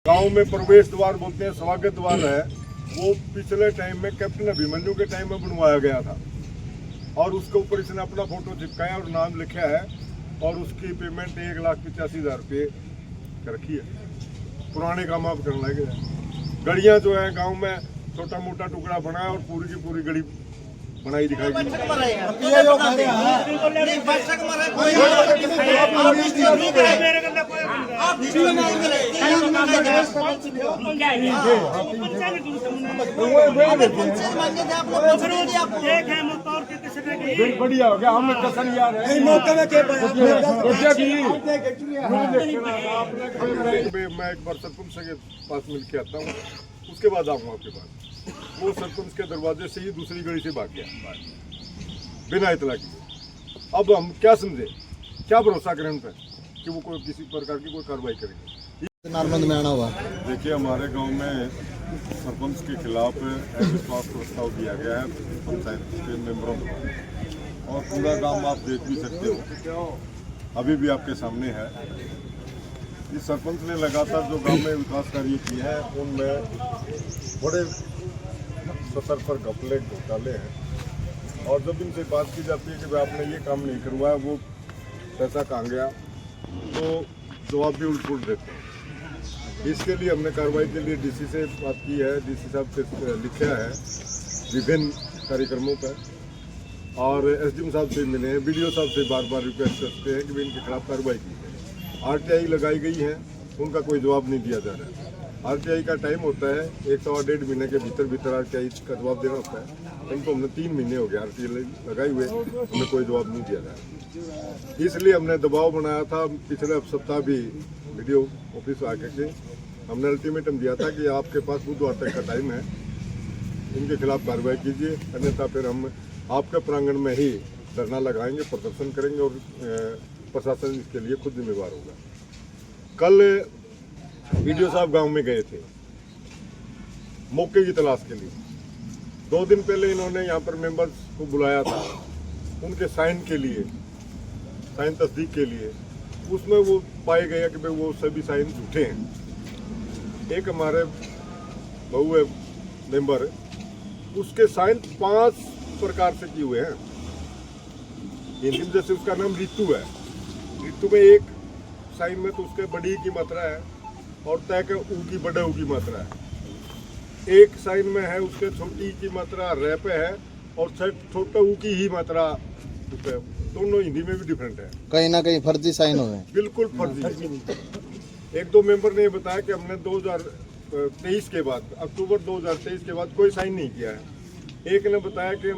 गांव में प्रवेश द्वार बोलते हैं, स्वागत द्वार है, वो पिछले टाइम में कैप्टन अभिमन्यु के टाइम में बनवाया गया था और उसके ऊपर इसने अपना फोटो चिपकाया और नाम लिखा है और उसकी पेमेंट 1,85,000 रुपये रखी है। पुराने काम आप करने लगे। गड़ियाँ जो है गांव में छोटा मोटा टुकड़ा बनाया और पूरी की पूरी गड़ी बनाई दिखाई गई। बढ़िया हो गया, हम कसर यार मैं एक बार सरपंच के पास मिल के आता हूँ, उसके बाद आऊँगा आपके पास। वो सरपंच के दरवाजे से ही दूसरी गली से भाग गया बिना इतला किए। अब हम क्या समझे, क्या भरोसा करें उन पर कि वो कोई किसी प्रकार की कोई कार्रवाई करेंगे। नारबंद में आना हुआ। देखिए, हमारे गांव में सरपंच के खिलाफ अविश्वास प्रस्ताव दिया गया है पंचायत के मेंबरों को और पूरा गांव आप देख भी सकते हो, अभी भी आपके सामने है। इस सरपंच ने लगातार जो गांव में विकास कार्य किए हैं उनमें बड़े स्तर पर घपले घोटाले हैं और जब इनसे बात की जाती है कि भाई आपने ये काम नहीं करवाया, वो पैसा कहाँ गया, तो जवाब भी उल्ट देते हैं। इसके लिए हमने कार्रवाई के लिए डीसी से बात की है, डीसी साहब से लिखा है विभिन्न कार्यक्रमों पर और एसडीएम साहब से मिले हैं, बीडीओ साहब से बार बार रिक्वेस्ट करते हैं कि इनके खिलाफ कार्रवाई की जाए। आरटीआई लगाई गई है, उनका कोई जवाब नहीं दिया जा रहा है। आरटीआई का टाइम होता है 1 सवा 1.5 महीने के भीतर आरटीआई का जवाब देना होता है। इनको हमने 3 महीने हो गए आरटीआई लगाए हुए, हमें कोई जवाब नहीं दिया जाए। इसलिए हमने दबाव बनाया था। पिछले सप्ताह भी वीडियो ऑफिस आके के हमने अल्टीमेटम दिया था कि आपके पास बुधवार तक का टाइम है, इनके खिलाफ कार्रवाई कीजिए, अन्यथा फिर हम आपके प्रांगण में ही धरना लगाएंगे, प्रदर्शन करेंगे और प्रशासन इसके लिए खुद जिम्मेवार होगा। कल वीडियो साहब गांव में गए थे मौके की तलाश के लिए। 2 दिन पहले इन्होंने यहाँ पर मेंबर्स को बुलाया था उनके साइन के लिए, साइन तस्दीक के लिए। उसमें वो पाए गया कि भाई वो सभी साइन झूठे हैं। एक हमारे बहू है मेंबर, उसके साइन 5 प्रकार से किए हुए हैं। जैसे उसका नाम रितु है, रितु में एक साइन में तो उसके बड़ी की मात्रा है और तय के ऊ की बड़े ऊ की मात्रा है। एक साइन में है उसके छोटी की मात्रा रे पे है और छोटा ऊ की ही मात्रा पे। दोनों हिंदी में भी डिफरेंट है। कहीं ना कहीं फर्जी साइन हुए। बिल्कुल फर्जी। 1-2 मेंबर ने बताया कि हमने 2023 के बाद, अक्टूबर 2023 के बाद कोई साइन नहीं किया है। एक ने बताया कि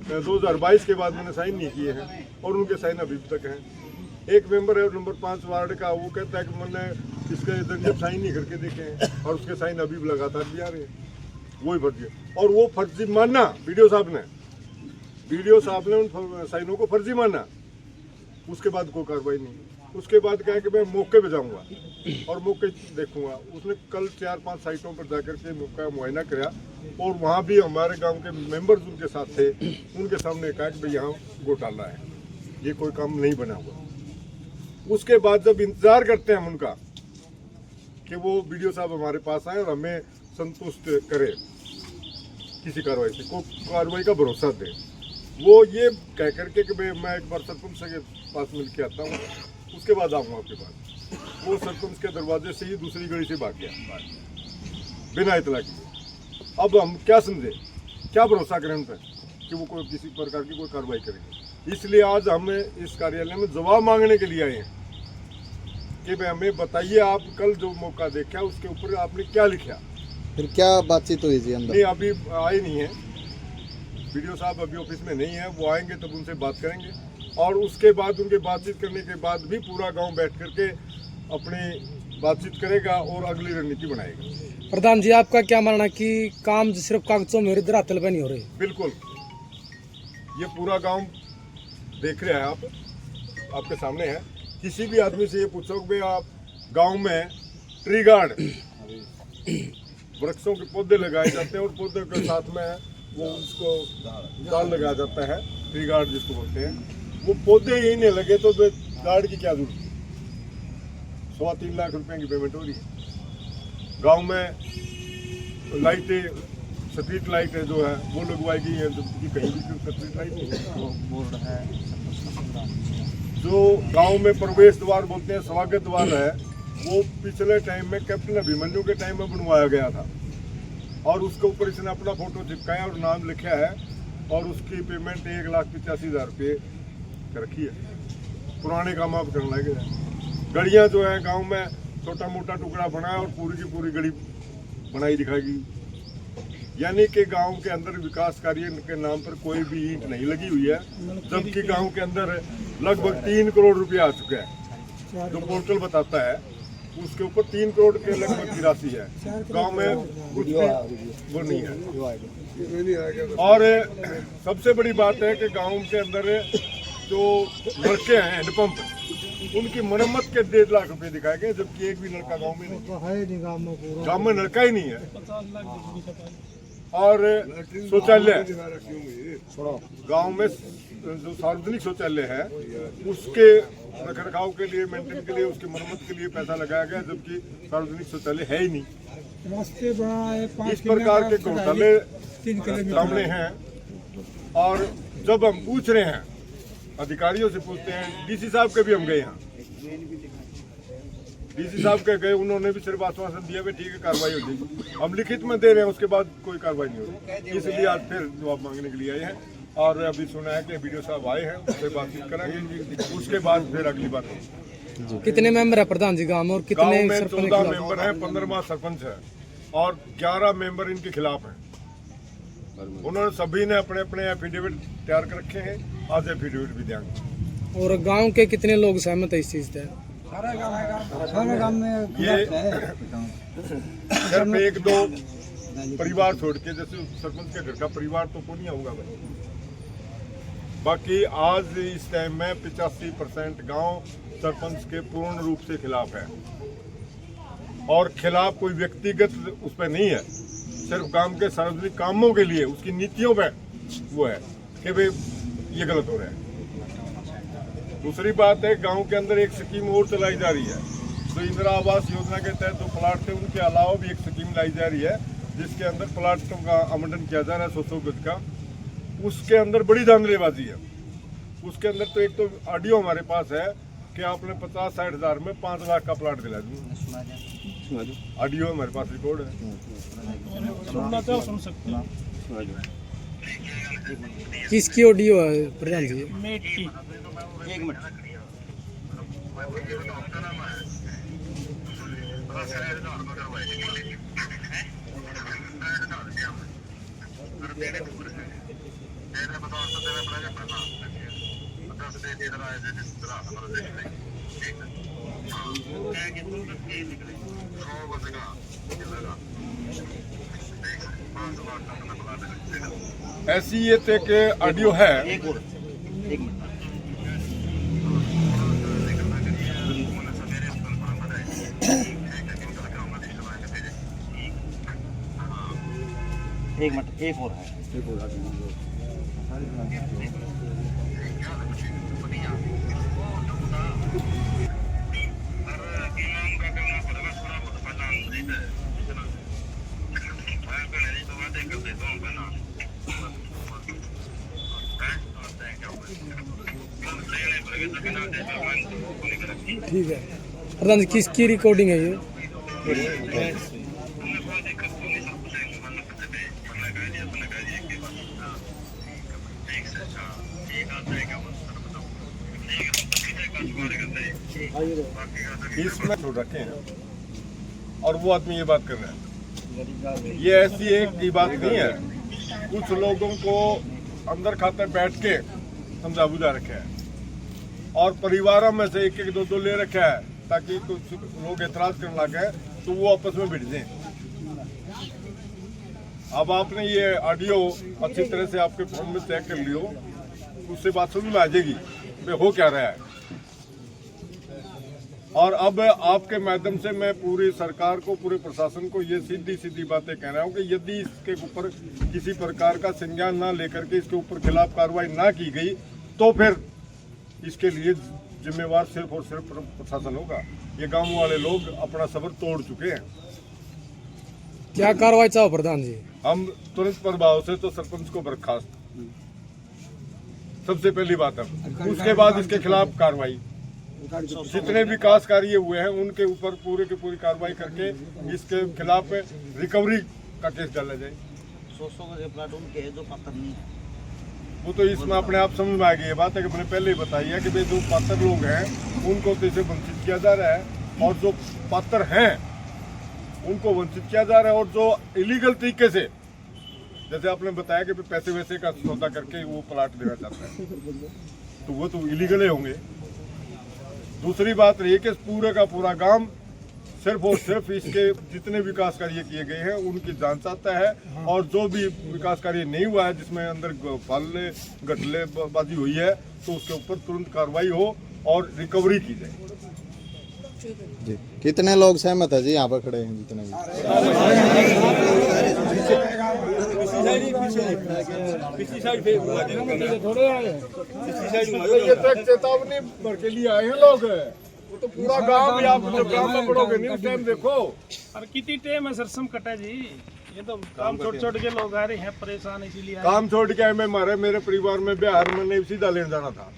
2022 के बाद मैंने साइन नहीं किए हैं और उनके साइन अभी तक हैं। एक मेंबर है नंबर 5 वार्ड का, वो कहता है कि मैंने इसके जब साइन नहीं करके देखे हैं और उसके साइन अभी भी लगातार भी आ रहे हैं। वही फर्जी और वो फर्जी माना वीडियो साहब ने उन साइनों को फर्जी माना। उसके बाद कोई कार्रवाई नहीं। उसके बाद कहा कि मैं मौके पे जाऊंगा और मौके देखूंगा। उसने कल 4-5 साइटों पर जाकर के मौका मुआयना किया और वहाँ भी हमारे गांव के मेंबर्स उनके साथ थे। उनके सामने कहा कि भाई यहाँ घोटाला है, ये कोई काम नहीं बना हुआ। उसके बाद जब इंतजार करते हैं हम उनका कि वो वीडियो साहब हमारे पास आए और हमें संतुष्ट करे किसी कार्रवाई से, कोई कार्रवाई का भरोसा दे, वो ये कह करके कि भाई मैं एक बार सरपंच के पास मिल के आता हूँ, उसके बाद आऊँगा आपके पास। वो सरपंच के दरवाजे से ही दूसरी गली से भाग गया बिना इतला किए। अब हम क्या समझे, क्या भरोसा करें उन पर कि वो कोई किसी प्रकार की कोई कार्रवाई करेंगे। इसलिए आज हम इस कार्यालय में जवाब मांगने के लिए आए हैं कि भाई हमें बताइए, आप कल जो मौका देखा उसके ऊपर आपने क्या लिखा। फिर क्या बातचीत हुई थी अंदर? नहीं, अभी आए नहीं है वीडियो साहब, अभी ऑफिस में नहीं है। वो आएंगे तब उनसे बात करेंगे और उसके बाद उनके बातचीत करने के बाद भी पूरा गांव बैठ करके अपनी बातचीत करेगा और अगली रणनीति बनाएगा। प्रधान जी, आपका क्या मानना कि काम सिर्फ कागजों में धरातल पे नहीं हो रही? बिल्कुल, ये पूरा गांव देख रहे हैं आप, आपके सामने है। किसी भी आदमी से ये पूछो कि आप गांव में ट्री गार्ड वृक्षों के पौधे लगाए जाते हैं और पौधे के साथ में वो उसको दाल लगाया जाता है, ट्री गार्ड जिसको बोलते हैं। वो पौधे ही नहीं लगे तो गार्ड की क्या जरूरत है? 3.25 लाख रुपए की पेमेंट हो रही है। गांव में लाइटें, स्ट्रीट लाइटें जो है वो लगवाई गई हैं, जबकि कहीं भी स्ट्रीट लाइट नहीं है। जो गांव में प्रवेश द्वार बोलते हैं, स्वागत द्वार है, वो पिछले टाइम में कैप्टन अभिमन्यु के टाइम में बनवाया गया था और उसके ऊपर इसने अपना फोटो चिपकाया और नाम लिखा है और उसकी पेमेंट 1,85,000 रुपये रखी है। पुराने काम आप करने लगे हैं। गड़ियाँ जो है गांव में छोटा मोटा टुकड़ा बनाया और पूरी की पूरी गड़ी बनाई दिखाएगी, यानी कि गांव के अंदर विकास कार्य के नाम पर कोई भी ईंट नहीं लगी हुई है, जबकि गांव के अंदर लगभग 3 करोड़ रुपया आ चुका है। जो पोर्टल बताता है उसके ऊपर 3 करोड़ के लगभग की राशि है। गांव में कुछ भी वो नहीं है। और सबसे बड़ी बात है कि गांव के अंदर जो लड़के हैं हैंडपंप, उनकी मरम्मत के 1.5 लाख रुपए दिखाए गए, जबकि एक भी लड़का गांव में नहीं, गांव में लड़का ही नहीं है। और शौचालय, गांव में जो सार्वजनिक शौचालय है उसके रखरखाव के लिए, मेंटेन के लिए, उसकी मरम्मत के लिए पैसा लगाया गया, जबकि सार्वजनिक शौचालय है ही नहीं। इस प्रकार के घोटाले सामने हैं। और जब हम पूछ रहे हैं, अधिकारियों से पूछते हैं, डीसी साहब के भी हम गए यहाँ, डीसी साहब के गए, उन्होंने भी सिर्फ आश्वासन दिया कि ठीक है कार्रवाई हो जाएगी। हम लिखित में दे रहे हैं, उसके बाद कोई कार्रवाई नहीं हो रही, इसलिए आज फिर जवाब मांगने के लिए आए हैं। और अभी सुना है कि वीडियो साहब आए हैं, उससे बातचीत करेंगे, उसके बाद फिर अगली बात होगी। कितने मेंबर है प्रधान जी गांव में और कितने गांव में 14 मेंबर हैं, 15वां सरपंच है और 11 मेंबर इनके खिलाफ हैं। उन्होंने सभी ने अपने अपने एफिडेविट तैयार कर रखे हैं, आज एफिडेविट भी देंगे। और गांव के कितने लोग सहमत है इस चीज से? सारे गांव में ये सिर्फ 1-2 परिवार छोड़ के, जैसे सरपंच के घर का परिवार तो को नहीं होगा भाई, बाकी आज इस टाइम में 85% गांव सरपंच के पूर्ण रूप से खिलाफ है। और खिलाफ कोई व्यक्तिगत उस पर नहीं है, सिर्फ गांव के सार्वजनिक कामों के लिए उसकी नीतियों पे वो है कि भाई ये गलत हो रहा है। दूसरी बात है, गांव के अंदर एक स्कीम और चलाई जा रही है, तो इंदिरा आवास योजना के तहत जो प्लाट थे उनके अलावा भी एक स्कीम लाई जा रही है, जिसके अंदर प्लाटों का आवंटन किया जा रहा है 100 गज का। उसके अंदर बड़ी धांधलीबाजी है। उसके अंदर तो एक तो ऑडियो हमारे पास है कि आपने 50-60 हज़ार में 5 लाख का प्लाट दिला दूँ, ऑडियो हमारे पास रिकॉर्ड है। किसकी ऑडियो है प्रधान जी? एक मिनट ऐसी ये एक ऑडियो है। एक मिनट एक और है। ठीक है प्रधान जी, किसकी रिकॉर्डिंग है ये? इसमें छोड़ रखे हैं और वो आदमी ये बात कर रहा है। ये ऐसी एक की बात नहीं है, कुछ लोगों को अंदर खाते बैठ के समझा बुझा रखा है और परिवारों में से 1-1, 2-2 ले रखा है, ताकि कुछ लोग एतराज करने लगे तो वो आपस में भिड़ जाए। अब आपने ये ऑडियो अच्छी तरह से आपके फोन में चेक कर लियो, उससे बात समझ में आ जाएगी भाई हो क्या रहा है। और अब आपके माध्यम से मैं पूरी सरकार को, पूरे प्रशासन को ये सीधी सीधी बातें कह रहा हूँ कि यदि इसके ऊपर किसी प्रकार का संज्ञान ना लेकर के इसके ऊपर खिलाफ कार्रवाई ना की गई तो फिर इसके लिए जिम्मेवार सिर्फ और सिर्फ प्रशासन होगा। ये गांव वाले लोग अपना सब्र तोड़ चुके हैं। क्या कार्रवाई चाहो प्रधान जी? हम तुरंत प्रभाव से तो सरपंच को बर्खास्त, सबसे पहली बात है। उसके बाद इसके खिलाफ कार्रवाई, जितने विकास कार्य हुए हैं उनके ऊपर पूरे की पूरी कार्रवाई करके इसके खिलाफ रिकवरी का केस डाला जाए। 100 गज प्लाट उनके है जो पत्थर नहीं है। वो तो इसमें अपने आप समझ में आ गई है बात है कि मैंने पहले ही बताई है कि भाई जो पात्र लोग हैं उनको तो इसे वंचित किया जा रहा है, और जो पात्र हैं उनको वंचित किया जा रहा है, और जो इलीगल तरीके से, जैसे आपने बताया कि पैसे वैसे का सौदा करके वो प्लाट देना चाहता है, तो वो तो इलीगल ही होंगे। दूसरी बात रही कि पूरे का पूरा गांव सिर्फ और सिर्फ इसके जितने विकास कार्य किए गए हैं उनकी जांच चाहता है, और जो भी विकास कार्य नहीं हुआ है जिसमें अंदर फालने गठलेबाजी हुई है तो उसके ऊपर तुरंत कार्रवाई हो और रिकवरी की जाए। जी कितने लोग सहमत है जी यहाँ पर खड़े हैं जितने भी? ये तो एक चेतावनी भर के लिए आए हैं लोग, वो तो पूरा गांव भी, आप जब गांव में पढ़ोगे नहीं उस टाइम देखो। और कितनी टाइम है सरसम कटा जी, ये तो काम छोड़ छोड़ के लोग आ रहे हैं परेशान, इसीलिए आए। काम छोड़ के आए, मैं मेरे परिवार में बिहार में नहीं सीधा लेने जाना था,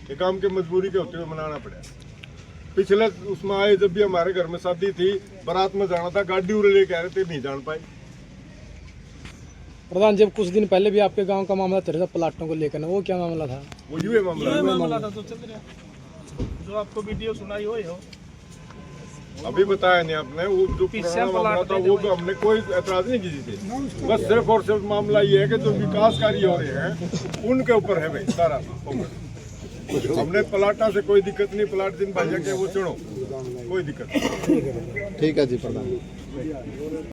ये काम की मजबूरी के होते हुए मनाना पड़ा। पिछले उसमें आए जब भी हमारे घर में शादी थी, बारात में जाना था, गाड़ी उड़े लेके आ रहे थे, नहीं जान पाए। प्रधान, जब कुछ दिन पहले भी आपके गांव का मामला चल रहा था प्लाटों को लेकर, वो क्या मामला था? वो यूं मामला था तो चल रहा, जो आपको वीडियो सुनाई हो अभी बताया नहीं आपने, वो जो पुराना मामला था वो तो हमने कोई ऐतराज नहीं की थी। बस सिर्फ और सिर्फ मामला ये है कि जो विकास कार्य हो रहे हैं उनके ऊपर है भाई सारा फोकस। हमने प्लाटा से कोई दिक्कत नहीं, प्लाट दिन भाई के वो चढ़ो, कोई दिक्कत नहीं। ठीक है जी प्रधान।